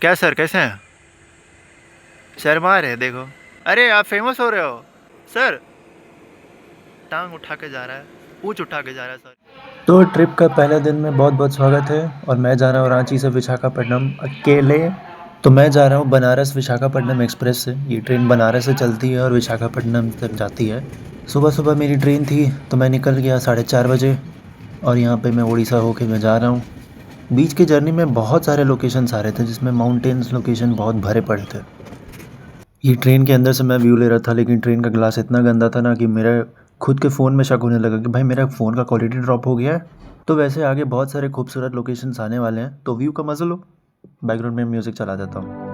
क्या सर, कैसे हैं? शर्मा रहे देखो। अरे आप फेमस हो रहे हो सर। टांग उठा के जा रहा है, पूंछ उठा के जा रहा है सर। तो ट्रिप का पहले दिन में बहुत-बहुत स्वागत है और मैं जा रहा हूँ रांची से विशाखापट्टनम अकेले। तो मैं जा रहा हूँ बनारस विशाखापट्टनम एक्सप्रेस से। ये ट्रेन बनारस से चलती है और विशाखापट्टनम तक जाती है। सुबह-सुबह मेरी ट्रेन थी तो मैं निकल गया 4:30 बजे और यहाँ पे मैं उड़ीसा होके मैं जा रहा हूँ। बीच की जर्नी में बहुत सारे लोकेशंस आ रहे थे जिसमें माउंटेन्स लोकेशन बहुत भरे पड़े थे। ये ट्रेन के अंदर से मैं व्यू ले रहा था लेकिन ट्रेन का ग्लास इतना गंदा था ना कि मेरा खुद के फ़ोन में शक होने लगा कि भाई मेरा फ़ोन का क्वालिटी ड्रॉप हो गया है। तो वैसे आगे बहुत सारे खूबसूरत लोकेशंस आने वाले हैं तो व्यू का मज़ा लो। बैकग्राउंड में म्यूज़िक चला देता हूँ।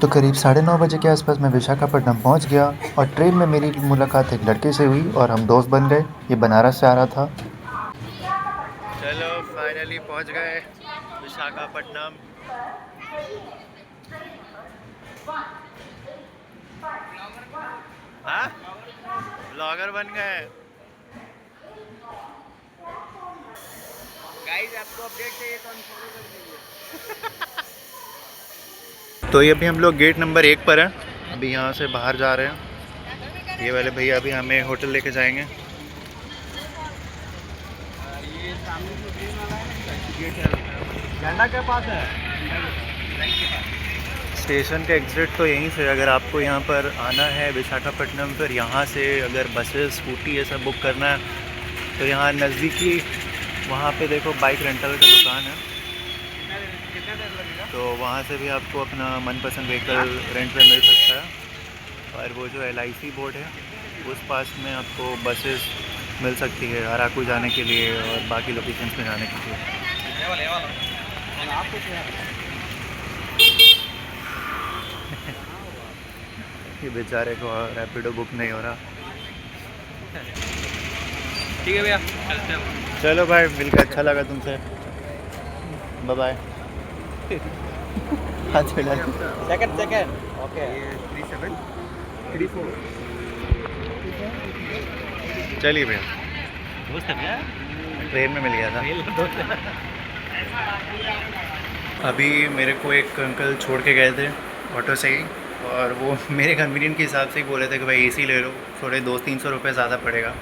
तो करीब 9:30 बजे के आसपास मैं विशाखापट्टनम पहुंच गया और ट्रेन में मेरी मुलाकात एक लड़के से हुई और हम दोस्त बन गए। ये बनारस से आ रहा था। चलो फाइनली पहुंच गए विशाखापट्टनम। हाँ, ब्लॉगर बन गए। गाइस आपको अपडेट चाहिए तो अनफॉलो कर दीजिए। तो ये अभी हम लोग गेट नंबर 1 पर हैं। अभी यहाँ से बाहर जा रहे हैं। ये वाले भैया अभी हमें होटल लेके जाएंगे। ये सामने जो ग्रीन वाला है गेट है, झंडा के पास है। स्टेशन का एग्ज़िट तो यहीं से, अगर आपको यहाँ पर आना है विशाखापट्टनम, फिर यहाँ से अगर बसेस स्कूटी ये सब बुक करना है तो यहाँ नज़दीकी वहाँ पे देखो बाइक रेंटल का दुकान है, तो वहाँ से भी आपको अपना मनपसंद व्हीकल रेंट पे मिल सकता है। और वो जो LIC बोर्ड है उस पास में आपको बसेस मिल सकती है अराकू जाने के लिए और बाकी लोकेशंस में जाने के लिए। ये बेचारे को रैपिडो बुक नहीं हो रहा। ठीक है भैया, चलते हैं। चलो भाई, मिलकर अच्छा लगा तुमसे। Bye bye. हाथ मिला। Second second okay. ये 37 34। चलिए भैया, दोस्त है क्या? ट्रेन में मिल गया था। अभी मेरे को एक अंकल छोड़ के गए थे ऑटो से ही, और वो मेरे कन्वीनियंट के हिसाब से ही बोले थे कि भाई एसी ले लो, थोड़े 200-300 रुपये ज़्यादा पड़ेगा।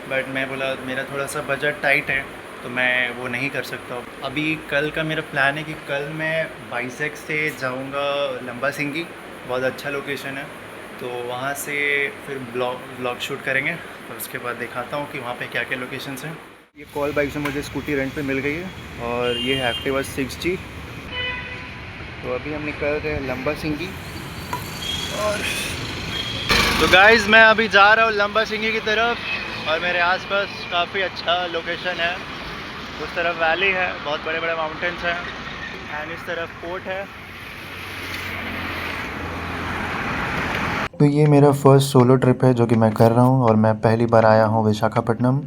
बट मैं बोला मेरा थोड़ा सा बजट टाइट है तो मैं वो नहीं कर सकता। अभी कल का मेरा प्लान है कि कल मैं बाइसेक से जाऊंगा लंबा सिंगी, बहुत अच्छा लोकेशन है, तो वहाँ से फिर ब्लॉग शूट करेंगे और उसके बाद दिखाता हूँ कि वहाँ पे क्या क्या लोकेशंस हैं। ये कॉल बाइक से मुझे स्कूटी रेंट पे मिल गई है और ये है एक्टिवा 6G। तो अभी हम निकल रहे हैं लंबा सिंगी। और तो गाइज़ मैं अभी जा रहा हूँ लंबा सिंगी की तरफ, और मेरे आसपास काफ़ी अच्छा लोकेशन है। उस तरफ वैली है, बहुत बड़े बड़े माउंटेन्स हैं, एंड इस तरफ पोर्ट है। तो ये मेरा फर्स्ट सोलो ट्रिप है जो कि मैं कर रहा हूँ, और मैं पहली बार आया हूँ विशाखापट्टनम।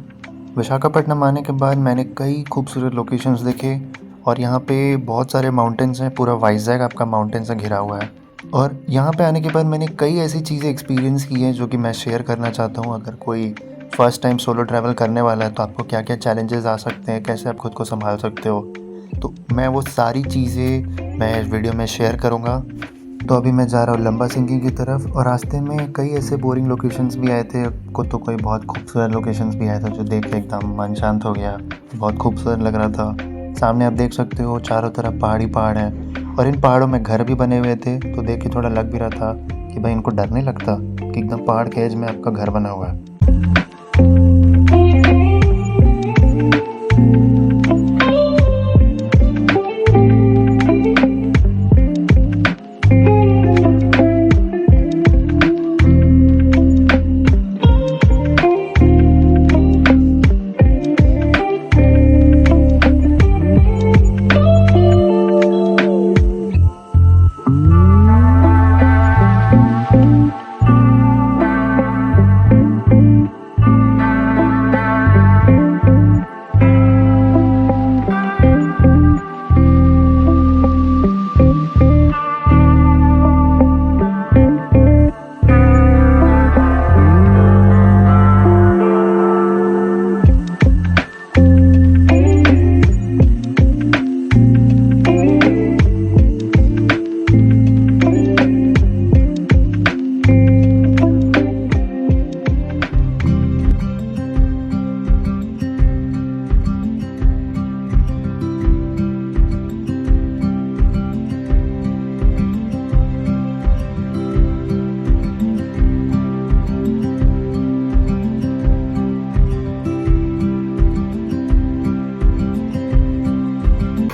विशाखापट्टनम आने के बाद मैंने कई खूबसूरत लोकेशंस देखे, और यहाँ पे बहुत सारे माउंटेन्स हैं, पूरा वाइजैग आपका माउंटेन से घिरा हुआ है। और यहाँ पे आने के बाद मैंने कई ऐसी चीज़ें एक्सपीरियंस की हैं जो कि मैं शेयर करना चाहता हूँ। अगर कोई फ़र्स्ट टाइम सोलो ट्रैवल करने वाला है तो आपको क्या क्या चैलेंजेस आ सकते हैं, कैसे आप खुद को संभाल सकते हो, तो मैं वो सारी चीज़ें मैं इस वीडियो में शेयर करूँगा। तो अभी मैं जा रहा हूँ लंबा सिंगी की तरफ, और रास्ते में कई ऐसे बोरिंग लोकेशंस भी आए थे को, तो कोई बहुत खूबसूरत लोकेशंस भी आए थे जो देख के एकदम मन शांत हो गया, बहुत खूबसूरत लग रहा था। सामने आप देख सकते हो चारों तरफ पहाड़ी पहाड़ हैं, और इन पहाड़ों में घर भी बने हुए थे, तो देख के थोड़ा लग भी रहा था कि भाई इनको डर नहीं लगता कि एकदम पहाड़ के एज में आपका घर बना हुआ है।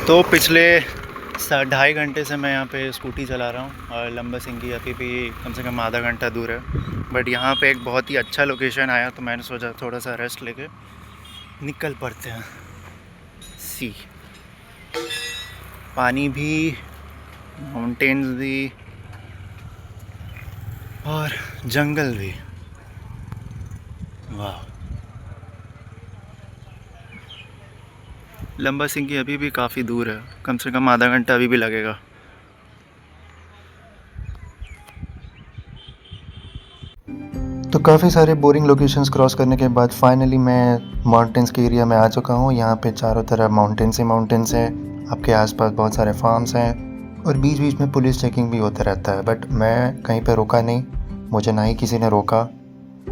तो पिछले 2.5 घंटे से मैं यहाँ पे स्कूटी चला रहा हूँ, और लंबा सिंगी अभी भी कम से कम आधा घंटा दूर है। बट यहाँ पे एक बहुत ही अच्छा लोकेशन आया, तो मैंने सोचा थोड़ा सा रेस्ट लेके निकल पड़ते हैं। सी पानी भी, माउंटेन्स भी, और जंगल भी। वाह, लंबा सिंगी अभी भी काफ़ी दूर है, कम से कम आधा घंटा अभी भी लगेगा। तो काफ़ी सारे बोरिंग लोकेशंस क्रॉस करने के बाद फाइनली मैं माउंटेन्स के एरिया में आ चुका हूँ। यहाँ पे चारों तरफ माउंटेन्स ही माउंटेन्स हैं, आपके आसपास बहुत सारे फार्म्स हैं, और बीच बीच में पुलिस चेकिंग भी होता रहता है। बट मैं कहीं पे रुका नहीं, मुझे ना ही किसी ने रोका।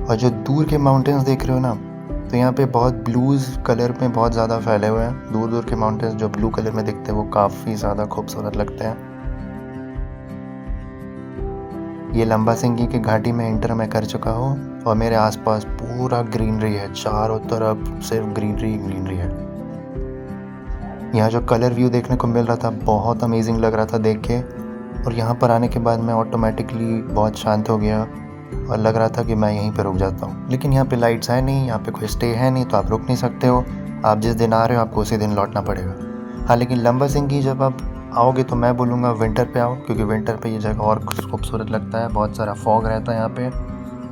और जो दूर के माउंटेन्स देख रहे हो ना, तो यहाँ पे बहुत ब्लूज़ कलर में बहुत ज़्यादा फैले हुए हैं। दूर दूर के माउंटेन्स जो ब्लू कलर में दिखते हैं वो काफ़ी ज़्यादा खूबसूरत लगते हैं। ये लंबा सिंगी की घाटी में इंटर मैं कर चुका हूँ, और मेरे आसपास पूरा ग्रीनरी है, चारों तरफ सिर्फ ग्रीनरी ग्रीनरी है। यहाँ जो कलर व्यू देखने को मिल रहा था बहुत अमेजिंग लग रहा था देख के, और यहाँ पर आने के बाद मैं ऑटोमेटिकली बहुत शांत हो गया, और लग रहा था कि मैं यहीं पर रुक जाता हूँ। लेकिन यहाँ पे लाइट्स है नहीं, यहाँ पे कोई स्टे है नहीं, तो आप रुक नहीं सकते हो। आप जिस दिन आ रहे हो आपको उसी दिन लौटना पड़ेगा। हाँ, लेकिन लंबा सिंगी जब आप आओगे तो मैं बोलूँगा विंटर पे आओ, क्योंकि विंटर पे ये जगह और खूबसूरत लगता है। बहुत सारा फॉग रहता है यहाँ पे,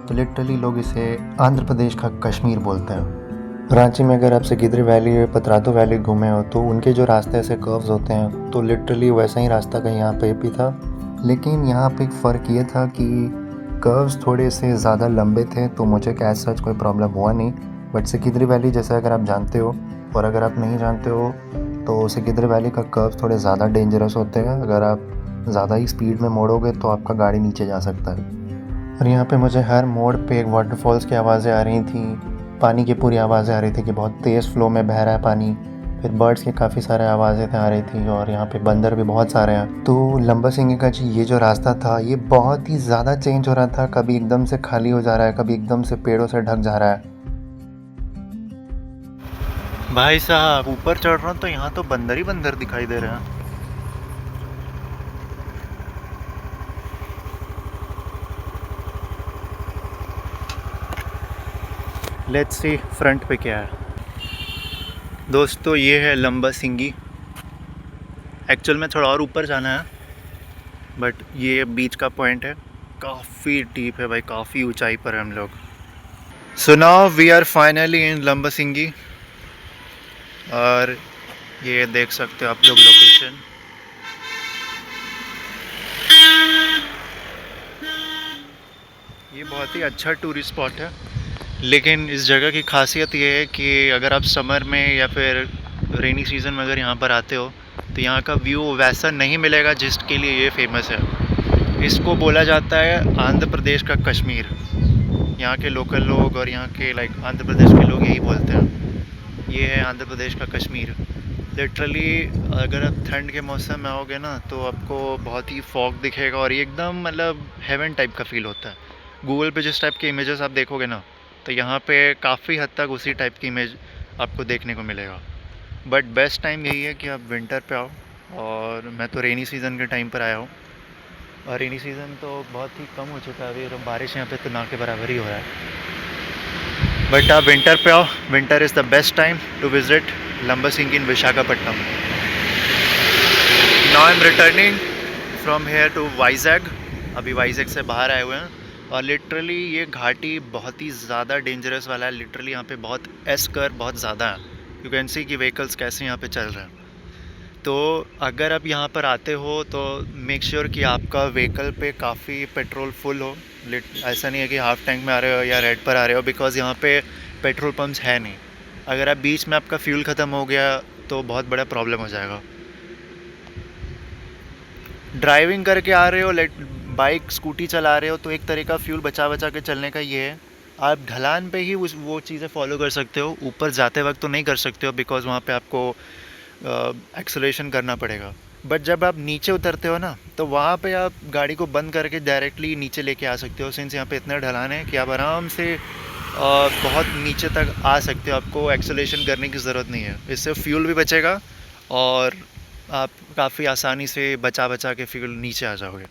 तो लिटरली लोग इसे आंध्र प्रदेश का कश्मीर बोलते हैं। रांची में अगर आप सिकिद्री वैली, पतरातू वैली घूमे हो तो उनके जो रास्ते ऐसे कर्व्स होते हैं, तो लिटरली वैसा ही रास्ता कहीं यहाँ पे भी था। लेकिन यहाँ पे एक फ़र्क ये था कि कर्व्स थोड़े से ज़्यादा लंबे थे, तो मुझे एज सच कोई प्रॉब्लम हुआ नहीं। बट सिकिद्री वैली जैसे अगर आप जानते हो, और अगर आप नहीं जानते हो तो सिकिंद्रा वैली का कर्व्स थोड़े ज़्यादा डेंजरस होते हैं। अगर आप ज़्यादा ही स्पीड में मोड़ोगे तो आपका गाड़ी नीचे जा सकता है। और यहाँ पे मुझे हर मोड़ पे एक वाटरफॉल्स की आवाज़ें आ रही थी, पानी की पूरी आवाज़ें आ रही थी कि बहुत तेज़ फ्लो में बह रहा है पानी। फिर बर्ड्स की काफ़ी सारे आवाज़ें आ रही थी और यहाँ पे बंदर भी बहुत सारे हैं। तो लंबासिंगी का जी ये जो रास्ता था ये बहुत ही ज़्यादा चेंज हो रहा था, कभी एकदम से खाली हो जा रहा है, कभी एकदम से पेड़ों से ढक जा रहा है। भाई साहब ऊपर चढ़ रहा हूँ तो यहाँ तो बंदर ही बंदर दिखाई दे रहे हैं। लेट्स सी फ्रंट पे क्या है। दोस्तों ये है लंबासिंगी। एक्चुअल में थोड़ा और ऊपर जाना है, बट ये बीच का पॉइंट है। काफ़ी डीप है भाई, काफ़ी ऊंचाई पर है हम लोग। So now we are finally in Lambasingi और ये देख सकते हो आप लोग लोकेशन। ये बहुत ही अच्छा टूरिस्ट स्पॉट है, लेकिन इस जगह की खासियत ये है कि अगर आप समर में या फिर रेनी सीज़न में अगर यहाँ पर आते हो तो यहाँ का व्यू वैसा नहीं मिलेगा जिसके लिए ये फेमस है। इसको बोला जाता है आंध्र प्रदेश का कश्मीर। यहाँ के लोकल लोग और यहाँ के आंध्र प्रदेश के लोग यही बोलते हैं, ये है आंध्र प्रदेश का कश्मीर। लिटरली अगर आप ठंड के मौसम में आओगे ना तो आपको बहुत ही फॉग दिखेगा और ये एकदम मतलब हेवन टाइप का फील होता है। गूगल पे जिस टाइप के इमेजेस आप देखोगे ना तो यहाँ पे काफ़ी हद तक उसी टाइप की इमेज आपको देखने को मिलेगा। बट बेस्ट टाइम यही है कि आप विंटर पे आओ, और मैं तो रेनी सीज़न के टाइम पर आया हूँ और रेनी सीज़न तो बहुत ही कम हो चुका है अभी, और बारिश यहाँ पे तो ना के बराबर ही हो रहा है। बट आप विंटर पे आओ, winter is the best time to visit Lambasingi in Visakhapatnam. Now I am returning from here to Vizag. अभी वाइजैग से बाहर आए हुए हैं और लिटरली ये घाटी बहुत ही ज़्यादा डेंजरस वाला है। लिटरली यहाँ पे बहुत एस कर्व बहुत ज़्यादा है। यू कैन सी कि व्हीकल्स कैसे यहाँ पे चल रहे हैं। तो अगर आप यहाँ पर आते हो तो मेक श्योर कि आपका व्हीकल पे काफ़ी पेट्रोल फुल हो। ऐसा नहीं है कि हाफ टैंक में आ रहे हो या रेड पर आ रहे हो, बिकॉज़ यहाँ पे पेट्रोल पम्प्स है नहीं। अगर आप बीच में आपका फ्यूल ख़त्म हो गया तो बहुत बड़ा प्रॉब्लम हो जाएगा। ड्राइविंग करके आ रहे हो, बाइक स्कूटी चला रहे हो, तो एक तरीका फ्यूल बचा बचा के चलने का ये है, आप ढलान पे ही वो चीज़ें फॉलो कर सकते हो। ऊपर जाते वक्त तो नहीं कर सकते हो बिकॉज़ वहाँ पे आपको एक्सेलरेशन करना पड़ेगा। बट जब आप नीचे उतरते हो ना तो वहाँ पे आप गाड़ी को बंद करके डायरेक्टली नीचे लेके आ सकते हो। सिंस यहाँ पे इतना ढलान है कि आप आराम से बहुत नीचे तक आ सकते हो, आपको एक्सेलरेशन करने की ज़रूरत नहीं है। इससे फ्यूल भी बचेगा और आप काफ़ी आसानी से बचा बचा के फ्यूल नीचे आ जाओगे।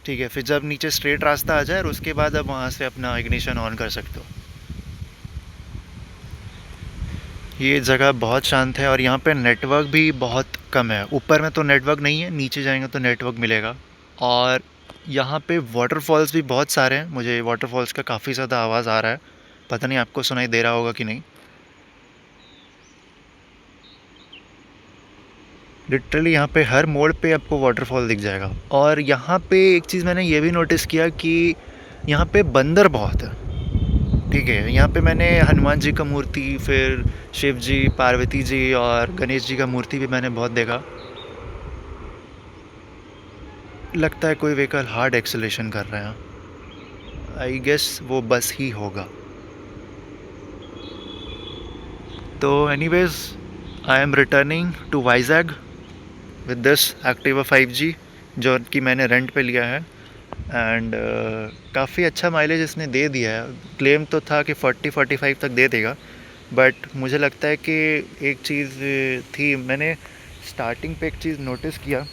ठीक है, फिर जब नीचे स्ट्रेट रास्ता आ जाए और उसके बाद आप वहाँ से अपना इग्निशन ऑन कर सकते हो। ये जगह बहुत शांत है और यहाँ पे नेटवर्क भी बहुत कम है। ऊपर में तो नेटवर्क नहीं है, नीचे जाएंगे तो नेटवर्क मिलेगा। और यहाँ पे वाटरफॉल्स भी बहुत सारे हैं। मुझे वाटरफॉल्स का काफ़ी ज़्यादा आवाज़ आ रहा है, पता नहीं आपको सुनाई दे रहा होगा कि नहीं। लिटरली यहाँ पे हर मोड़ पे आपको वाटरफॉल दिख जाएगा। और यहाँ पे एक चीज़ मैंने ये भी नोटिस किया कि यहाँ पे बंदर बहुत है। ठीक है, यहाँ पे मैंने हनुमान जी का मूर्ति, फिर शिव जी, पार्वती जी और गणेश जी का मूर्ति भी मैंने बहुत देखा। लगता है कोई व्हीकल हार्ड एक्सेलरेशन कर रहा है। आई गेस वो बस ही होगा। तो anyways I am returning to Vizag with this Activa 5G जो कि मैंने रेंट पे लिया है। एंड काफ़ी अच्छा माइलेज इसने दे दिया है। क्लेम तो था कि 40-45 तक दे देगा, बट मुझे लगता है कि एक चीज़ थी, मैंने स्टार्टिंग पे एक चीज़ नोटिस किया।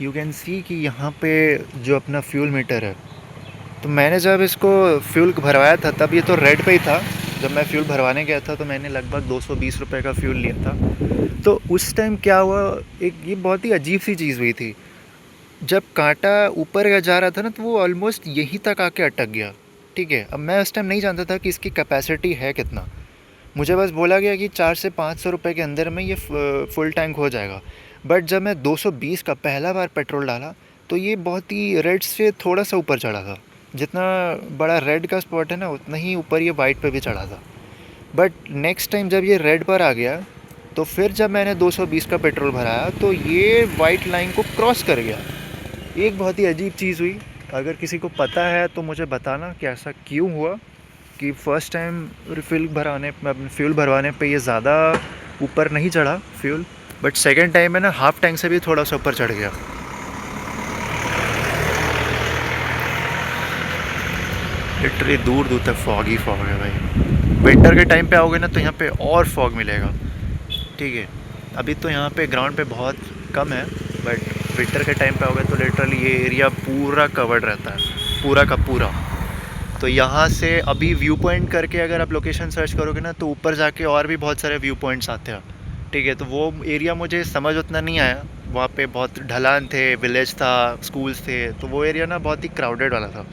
यू कैन सी कि यहाँ पे जो अपना फ्यूल मीटर है, तो मैंने जब इसको फ्यूल भरवाया था तब ये तो रेड पे ही था। जब मैं फ्यूल भरवाने गया था तो मैंने लगभग 220 रुपये का फ्यूल लिया था। तो उस टाइम क्या हुआ, एक ये बहुत ही अजीब सी चीज़ हुई थी। जब कांटा ऊपर जा रहा था ना तो वो ऑलमोस्ट यहीं तक आके अटक गया। ठीक है, अब मैं उस टाइम नहीं जानता था कि इसकी कैपेसिटी है कितना। मुझे बस बोला गया कि 400 से 500 रुपये के अंदर में ये फुल टैंक हो जाएगा। बट जब मैं 220 का पहला बार पेट्रोल डाला तो ये बहुत ही रेड से थोड़ा सा ऊपर चढ़ा था। जितना बड़ा रेड का स्पॉट है ना उतना ही ऊपर ये वाइट पे भी चढ़ा था। बट नेक्स्ट टाइम जब ये रेड पर आ गया तो फिर जब मैंने 220 का पेट्रोल भराया तो ये वाइट लाइन को क्रॉस कर गया। एक बहुत ही अजीब चीज़ हुई। अगर किसी को पता है तो मुझे बताना कि ऐसा क्यों हुआ कि फ़र्स्ट टाइम फ्यूल भरवाने पे ये ज़्यादा ऊपर नहीं चढ़ा फ्यूल, बट सेकंड टाइम में ना हाफ टैंक से भी थोड़ा सा ऊपर चढ़ गया। लिटरली दूर दूर तक फॉग ही फॉग है भाई। विंटर के टाइम पे आओगे ना तो यहाँ पे और फॉग मिलेगा, ठीक है। अभी तो यहाँ पे ग्राउंड पे बहुत कम है, बट विंटर के टाइम पे आओगे तो लिटरली ये एरिया पूरा कवर्ड रहता है, पूरा का पूरा। तो यहाँ से अभी व्यू पॉइंट करके अगर आप लोकेशन सर्च करोगे ना तो ऊपर जाके और भी बहुत सारे व्यू पॉइंट्स आते हैं, ठीक है। तो वो एरिया मुझे समझ उतना नहीं आया, वहाँ पे बहुत ढलान थे, विलेज था, स्कूल्स थे, तो वो एरिया ना बहुत ही क्राउडेड वाला था।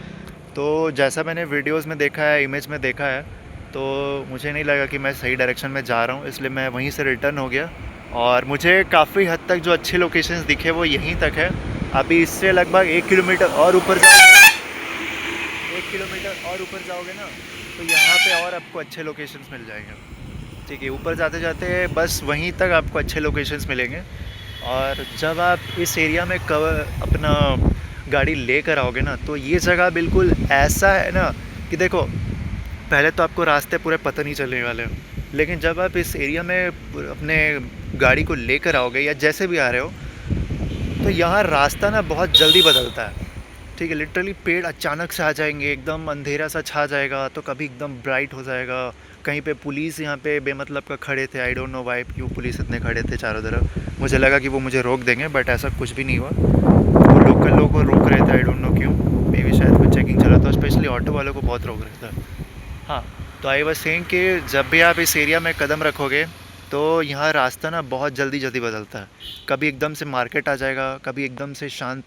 तो जैसा मैंने वीडियोस में देखा है, इमेज में देखा है, तो मुझे नहीं लगा कि मैं सही डायरेक्शन में जा रहा हूँ, इसलिए मैं वहीं से रिटर्न हो गया। और मुझे काफ़ी हद तक जो अच्छे लोकेशंस दिखे वो यहीं तक है। अभी इससे लगभग 1 किलोमीटर और ऊपर जाओगे, 1 किलोमीटर और ऊपर जाओगे ना तो यहाँ पे और आपको अच्छे लोकेशंस मिल जाएंगे, ठीक है। ऊपर जाते जाते बस वहीं तक आपको अच्छे लोकेशंस मिलेंगे। और जब आप इस एरिया में अपना गाड़ी लेकर आओगे ना तो ये जगह बिल्कुल ऐसा है ना कि देखो, पहले तो आपको रास्ते पूरे पता नहीं चलने वाले, लेकिन जब आप इस एरिया में अपने गाड़ी को लेकर आओगे या जैसे भी आ रहे हो तो यहाँ रास्ता ना बहुत जल्दी बदलता है, ठीक है। लिटरली पेड़ अचानक से आ जाएंगे, एकदम अंधेरा सा छा जाएगा, तो कभी एकदम ब्राइट हो जाएगा। कहीं पे पुलिस यहाँ पे बेमतलब का खड़े थे, आई डोंट नो वाई क्यों पुलिस इतने खड़े थे चारों तरफ। मुझे लगा कि वो मुझे रोक देंगे, बट ऐसा कुछ भी नहीं हुआ। वो लोकल लोगों को रोक रहे थे, आई डोंट नो क्यों, मे बी शायद कुछ चेकिंग चला था, स्पेशली ऑटो वालों को बहुत रोक रहे थे। हाँ, तो आई वाज सेइंग कि जब भी आप इस एरिया में कदम रखोगे तो यहाँ रास्ता ना बहुत जल्दी जल्दी बदलता है। कभी एकदम से मार्केट आ जाएगा, कभी एकदम से शांत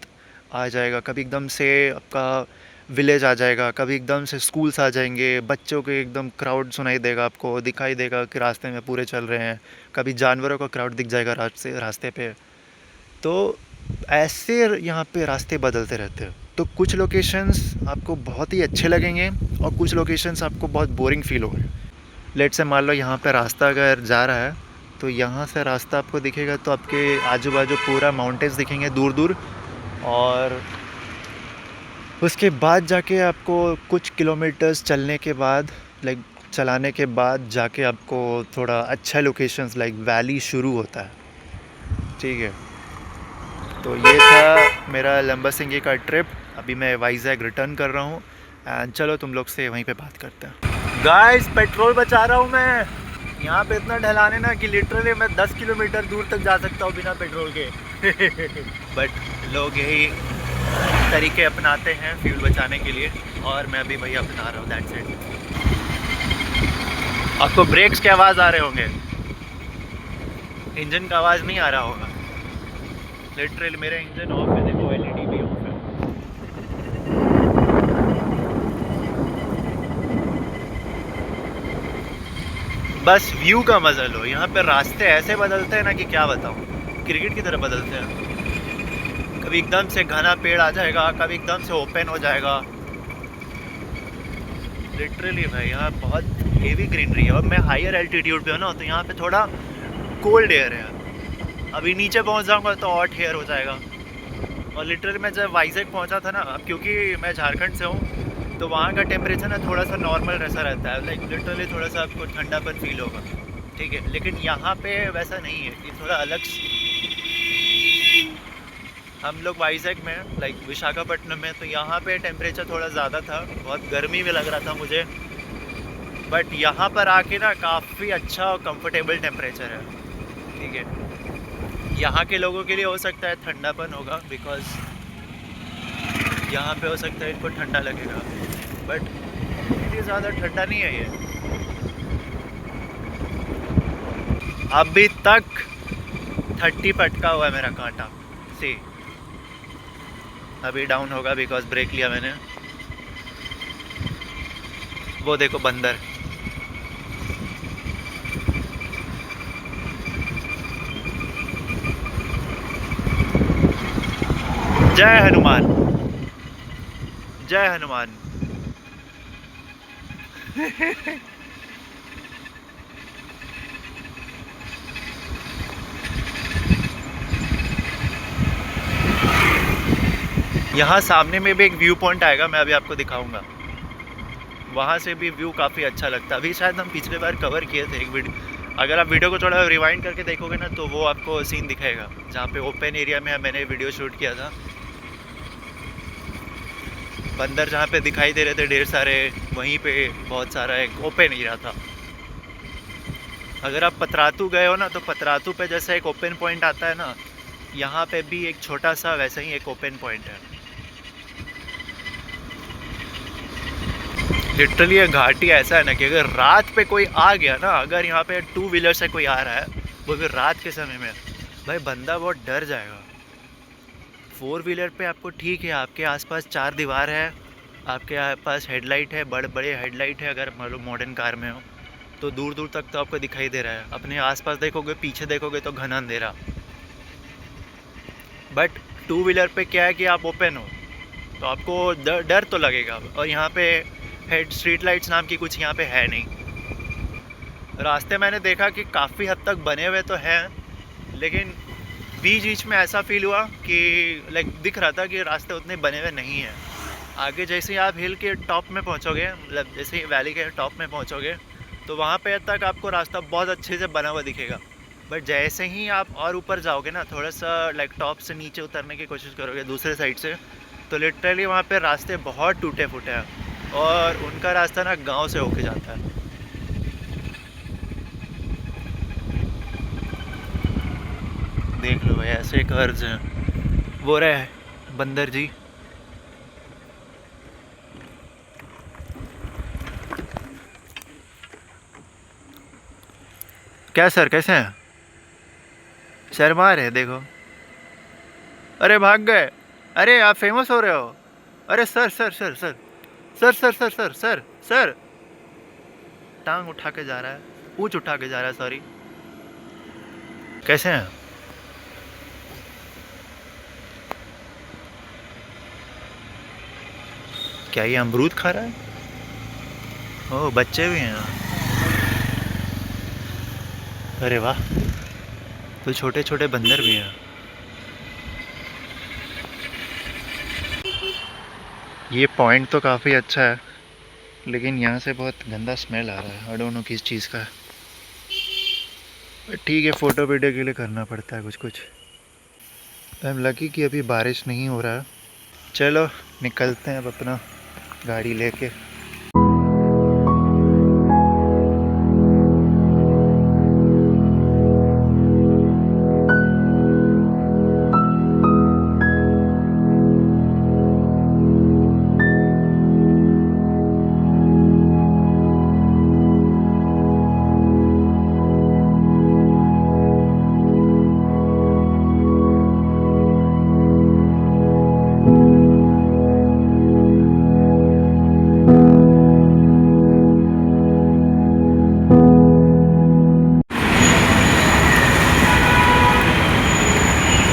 आ जाएगा, कभी एकदम से आपका विलेज आ जाएगा, कभी एकदम से स्कूल्स आ जाएंगे, बच्चों के एकदम क्राउड सुनाई देगा, आपको दिखाई देगा कि रास्ते में पूरे चल रहे हैं, कभी जानवरों का क्राउड दिख जाएगा रास्ते पे। तो ऐसे यहाँ पे रास्ते बदलते रहते हैं। तो कुछ लोकेशंस आपको बहुत ही अच्छे लगेंगे और कुछ लोकेशंस आपको बहुत बोरिंग फील होंगे। लेट से मान लो यहाँ पे रास्ता अगर जा रहा है तो यहाँ से रास्ता आपको दिखेगा तो आपके आजू बाजू पूरा माउंटेन्स दिखेंगे दूर दूर, और उसके बाद जाके आपको कुछ किलोमीटर्स चलने के बाद, लाइक चलाने के बाद जाके आपको थोड़ा अच्छा लोकेशंस लाइक वैली शुरू होता है, ठीक है। तो ये था मेरा लंबा सिंगी का ट्रिप। अभी मैं वाइजैग रिटर्न कर रहा हूँ एंड चलो तुम लोग से वहीं पे बात करते हैं। गाइस, पेट्रोल बचा रहा हूँ मैं। यहाँ पे इतना ढलान है ना कि लिटरली मैं 10 किलोमीटर दूर तक जा सकता हूँ बिना पेट्रोल के। बट लोग यही तरीके अपनाते हैं फ्यूल बचाने के लिए, और मैं भी वही अपना रहा हूँ, दैट्स इट। आपको ब्रेक्स की आवाज़ आ रहे होंगे, इंजन का आवाज़ नहीं आ रहा होगा। लिटरली मेरा इंजन ऑफ है, देखो एलईडी भी ऑफ है। बस व्यू का मजा लो। यहाँ पे रास्ते ऐसे बदलते हैं ना कि क्या बताऊँ, क्रिकेट की तरह बदलते हैं। कभी एकदम से घना पेड़ आ जाएगा, कभी एकदम से ओपन हो जाएगा। लिटरली भाई यहाँ बहुत हेवी ग्रीनरी है, और मैं हायर एल्टीट्यूड पे हूँ ना, तो यहाँ पे थोड़ा कोल्ड एयर है। अभी नीचे पहुँच जाऊँगा तो हॉट एयर हो जाएगा। और लिटरली मैं जब वाइजैग पहुँचा था ना, अब क्योंकि मैं झारखंड से हूँ तो वहाँ का टेम्परेचर ना थोड़ा सा नॉर्मल ऐसा रहता है, लाइक लिटरली थोड़ा सा आपको ठंडापन फील होगा, ठीक है। लेकिन यहाँ पे वैसा नहीं है, ये थोड़ा अलग। हम लोग वाइजैग में लाइक विशाखापट्टनम में, तो यहाँ पे टेम्परेचर थोड़ा ज़्यादा था, बहुत गर्मी भी लग रहा था मुझे। बट यहाँ पर आके ना काफ़ी अच्छा और कंफर्टेबल टेम्परेचर है, ठीक है। यहाँ के लोगों के लिए हो सकता है ठंडापन होगा, बिकॉज यहाँ पे हो सकता है इनको ठंडा लगेगा, बट इतनी ज़्यादा ठंडा नहीं है ये। अभी तक 30 पे अटका हुआ है मेरा कांटा से। अभी डाउन होगा बिकॉज ब्रेक लिया मैंने। वो देखो बंदर। जय हनुमान, जय हनुमान। यहाँ सामने में भी एक व्यू पॉइंट आएगा, मैं अभी आपको दिखाऊंगा। वहाँ से भी व्यू काफ़ी अच्छा लगता है। अभी शायद हम पिछले बार कवर किए थे एक वीडियो, अगर आप वीडियो को थोड़ा रिवाइंड करके देखोगे ना तो वो आपको सीन दिखेगा जहाँ पे ओपन एरिया में मैंने वीडियो शूट किया था। बंदर जहाँ पे दिखाई दे रहे थे ढेर सारे, वहीं पे बहुत सारा एक ओपन एरिया था। अगर आप पतरातू गए हो ना तो पतरातू पे जैसा एक ओपन पॉइंट आता है ना, यहाँ पे भी एक छोटा सा वैसा ही एक ओपन पॉइंट है। लिटरली ये घाटी ऐसा है ना कि अगर रात पे कोई आ गया ना, अगर यहाँ पे 2 व्हीलर से कोई आ रहा है वो भी रात के समय में, भाई बंदा बहुत डर जाएगा। 4 व्हीलर पे आपको ठीक है, आपके आसपास 4 दीवार है, आपके पास हेडलाइट है, बड़े बड़े हेडलाइट है। अगर मतलब मॉडर्न कार में हो तो दूर दूर तक तो आपको दिखाई दे रहा है। अपने आसपास देखोगे, पीछे देखोगे तो घना अंधेरा। बट 2 व्हीलर पे क्या है कि आप ओपन हो तो आपको डर तो लगेगा। और यहाँ पे हेड स्ट्रीट लाइट्स नाम की कुछ यहाँ पे है नहीं। रास्ते मैंने देखा कि काफ़ी हद तक बने हुए तो हैं, लेकिन बीच बीच में ऐसा फील हुआ कि लाइक दिख रहा था कि रास्ते उतने बने हुए नहीं हैं। आगे जैसे ही आप हिल के टॉप में पहुँचोगे, मतलब जैसे ही वैली के टॉप में पहुँचोगे तो वहाँ पे तक आपको रास्ता बहुत अच्छे से बना हुआ दिखेगा। बट जैसे ही आप और ऊपर जाओगे ना, थोड़ा सा लाइक टॉप से नीचे उतरने की कोशिश करोगे दूसरे साइड से, तो लिटरली वहाँ पे रास्ते बहुत टूटे फूटे हैं। और उनका रास्ता ना गांव से होके जाता है। देख लो भाई, ऐसे कर्व्स हैं। वो रहे बंदर जी। क्या सर, कैसे हैं? शर्मा रहे, देखो। अरे भाग गए। अरे आप फेमस हो रहे हो। अरे sir sir sir sir sir sir sir sir sir sir, टांग उठा के जा रहा है, पूंछ उठा के जा रहा है, सॉरी। कैसे हैं? क्या ये अमरूद खा रहा है? ओह, बच्चे भी हैं। अरे वाह, तो छोटे छोटे बंदर भी हैं। ये पॉइंट तो काफ़ी अच्छा है, लेकिन यहाँ से बहुत गंदा स्मेल आ रहा है। आई डोंट नो किस चीज़ का है। ठीक है, फ़ोटो वीडियो के लिए करना पड़ता है कुछ कुछ। आई एम लकी कि अभी बारिश नहीं हो रहा है। चलो निकलते हैं अब अपना गाड़ी लेके।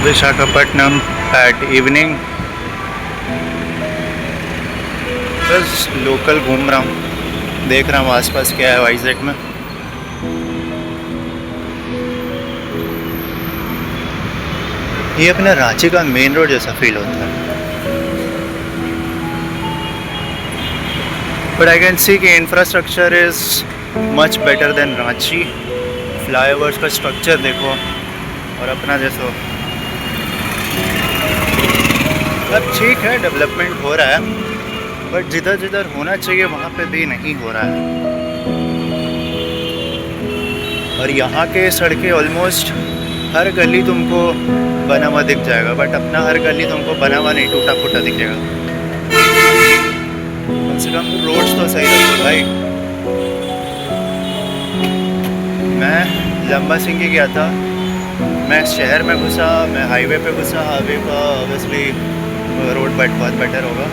Visakhapatnam at evening. बस लोकल घूम रहा हूँ, देख रहा हूँ आसपास क्या है वाइजैक में। ये अपना रांची का मेन रोड जैसा फील होता है। बट आई कैन सी कि infrastructure is much better than Ranchi. Flyovers का स्ट्रक्चर देखो, और अपना जैसो अब ठीक है, डेवलपमेंट हो रहा है, बट जिधर जिधर होना चाहिए वहाँ पे भी नहीं हो रहा है। और यहाँ के सड़कें ऑलमोस्ट हर गली तुमको बना हुआ दिख जाएगा, बट अपना हर गली तुमको बना हुआ नहीं, टूटा फूटा दिखेगा। कम से कम रोड्स तो सही रखो भाई। मैं लंबा सिंह गया था, मैं शहर में घुसा, मैं हाईवे पे घुसा। हाईवे का ऑब्वियसली रोड बहुत बेटर होगा,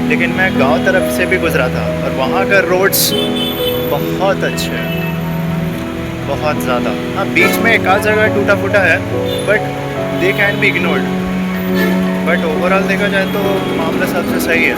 लेकिन मैं गांव तरफ से भी गुजरा था और वहाँ का रोड्स बहुत अच्छे हैं, बहुत ज़्यादा। हाँ, बीच में एक आध जगह टूटा फूटा है, but they can be ignored. But overall देखा जाए तो मामला सबसे सही है।